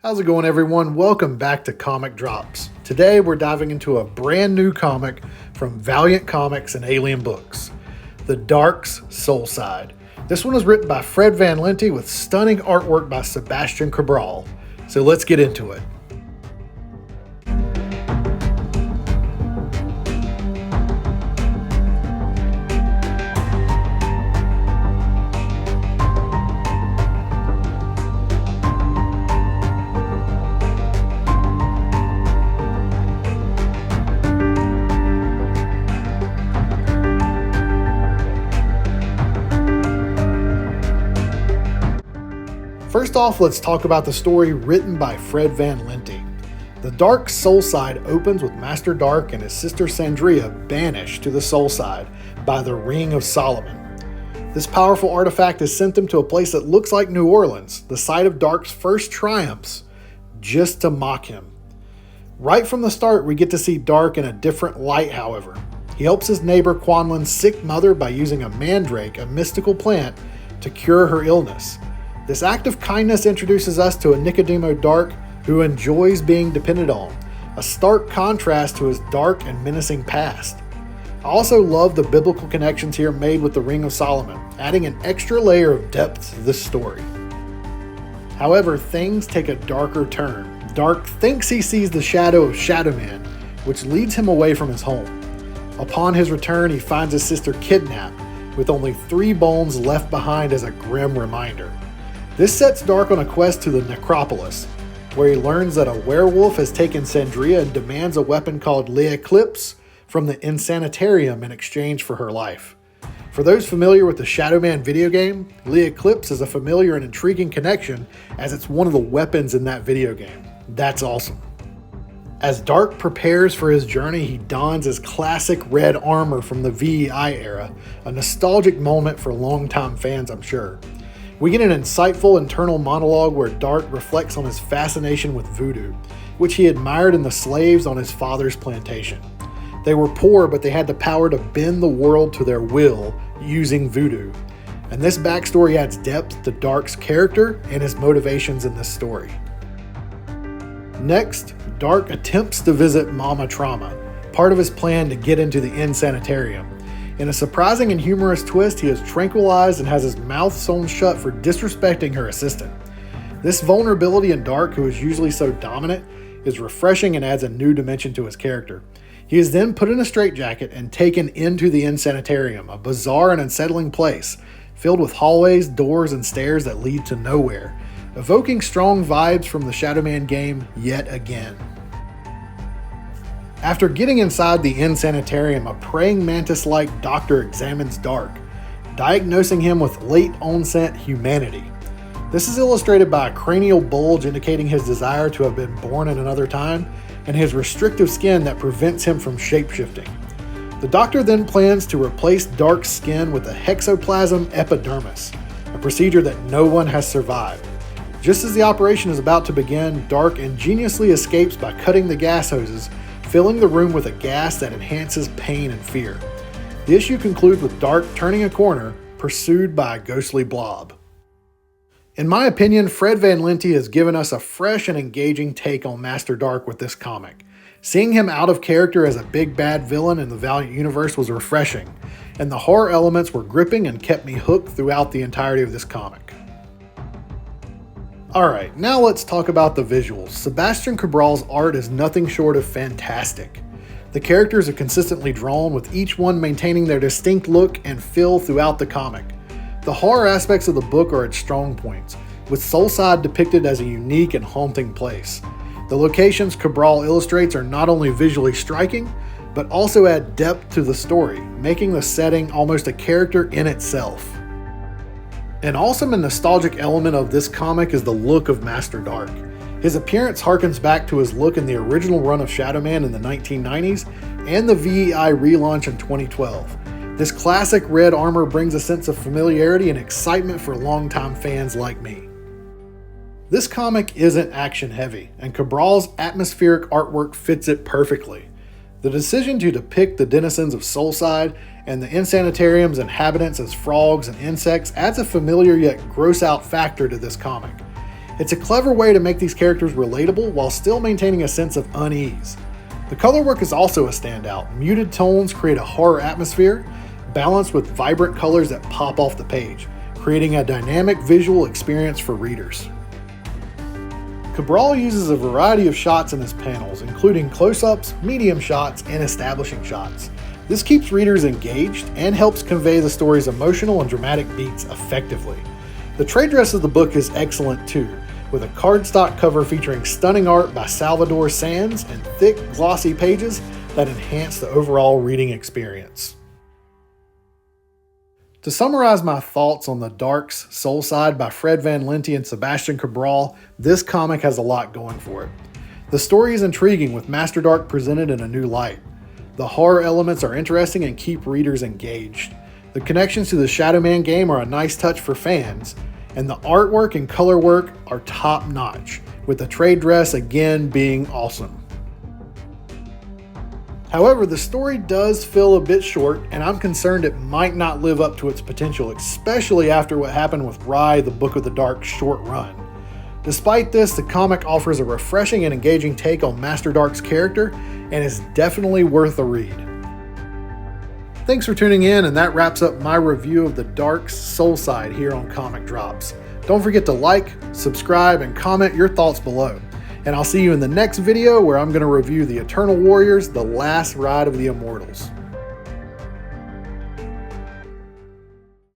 How's it going, everyone? Welcome back to Comic Drops. Today we're diving into a brand new comic from Valiant Comics and Alien Books, the Darques Soulside. This one was written by Fred Van Lente with stunning artwork by Sebastian Cabral. So let's get into it. First off, let's talk about the story written by Fred Van Lente. The Darques Soulside opens with Master Darque and his sister Sandria banished to the Soulside by the Ring of Solomon. This powerful artifact has sent them to a place that looks like New Orleans, the site of Darque's first triumphs, just to mock him. Right from the start, we get to see Darque in a different light, however. He helps his neighbor Quanlin's sick mother by using a mandrake, a mystical plant, to cure her illness. This act of kindness introduces us to a Nicodemo Darque who enjoys being depended on, a stark contrast to his dark and menacing past. I also love the biblical connections here made with the Ring of Solomon, adding an extra layer of depth to this story. However, things take a darker turn. Darque thinks he sees the shadow of Shadow Man, which leads him away from his home. Upon his return, he finds his sister kidnapped, with only 3 bones left behind as a grim reminder. This sets Darque on a quest to the Necropolis, where he learns that a werewolf has taken Sandria and demands a weapon called L'Eclipse from the Insanitarium in exchange for her life. For those familiar with the Shadow Man video game, L'Eclipse is a familiar and intriguing connection as it's one of the weapons in that video game. That's awesome. As Darque prepares for his journey, he dons his classic red armor from the VEI era, a nostalgic moment for longtime fans, I'm sure. We get an insightful internal monologue where Darque reflects on his fascination with voodoo, which he admired in the slaves on his father's plantation. They were poor, but they had the power to bend the world to their will using voodoo. And this backstory adds depth to Darque's character and his motivations in this story. Next, Darque attempts to visit Mama Trauma, part of his plan to get into the Insanitarium. In a surprising and humorous twist, he is tranquilized and has his mouth sewn shut for disrespecting her assistant. This vulnerability in Darque, who is usually so dominant, is refreshing and adds a new dimension to his character. He is then put in a straitjacket and taken into the Insanitarium, a bizarre and unsettling place, filled with hallways, doors, and stairs that lead to nowhere, evoking strong vibes from the Shadow Man game yet again. After getting inside the Insanitarium, a praying mantis-like doctor examines Darque, diagnosing him with late-onset humanity. This is illustrated by a cranial bulge indicating his desire to have been born in another time, and his restrictive skin that prevents him from shapeshifting. The doctor then plans to replace Darque's skin with a hexoplasm epidermis, a procedure that no one has survived. Just as the operation is about to begin, Darque ingeniously escapes by cutting the gas hoses, filling the room with a gas that enhances pain and fear. The issue concludes with Darque turning a corner, pursued by a ghostly blob. In my opinion, Fred Van Lente has given us a fresh and engaging take on Master Darque with this comic. Seeing him out of character as a big bad villain in the Valiant universe was refreshing, and the horror elements were gripping and kept me hooked throughout the entirety of this comic. Alright, now let's talk about the visuals. Sebastian Cabral's art is nothing short of fantastic. The characters are consistently drawn, with each one maintaining their distinct look and feel throughout the comic. The horror aspects of the book are its strong points, with Soulside depicted as a unique and haunting place. The locations Cabral illustrates are not only visually striking, but also add depth to the story, making the setting almost a character in itself. An awesome and nostalgic element of this comic is the look of Master Darque. His appearance harkens back to his look in the original run of Shadow Man in the 1990s and the VEI relaunch in 2012. This classic red armor brings a sense of familiarity and excitement for longtime fans like me. This comic isn't action heavy, and Cabral's atmospheric artwork fits it perfectly. The decision to depict the denizens of Soulside and the Insanitarium's inhabitants as frogs and insects adds a familiar yet gross-out factor to this comic. It's a clever way to make these characters relatable while still maintaining a sense of unease. The color work is also a standout. Muted tones create a horror atmosphere, balanced with vibrant colors that pop off the page, creating a dynamic visual experience for readers. Cabral uses a variety of shots in his panels, including close-ups, medium shots, and establishing shots. This keeps readers engaged and helps convey the story's emotional and dramatic beats effectively. The trade dress of the book is excellent too, with a cardstock cover featuring stunning art by Salvador Sands and thick, glossy pages that enhance the overall reading experience. To summarize my thoughts on the Darques Soulside by Fred Van Lente and Sebastian Cabral, this comic has a lot going for it. The story is intriguing with Master Darque presented in a new light. The horror elements are interesting and keep readers engaged. The connections to the Shadow Man game are a nice touch for fans, and the artwork and color work are top notch, with the trade dress again being awesome. However, the story does feel a bit short, and I'm concerned it might not live up to its potential, especially after what happened with Rye, the Book of the Dark short run. Despite this, the comic offers a refreshing and engaging take on Master Darque's character, and is definitely worth a read. Thanks for tuning in, and that wraps up my review of the Darques Soulside here on Comic Drops. Don't forget to like, subscribe, and comment your thoughts below. And I'll see you in the next video where I'm going to review the Eternal Warriors, The Last Ride of the Immortals.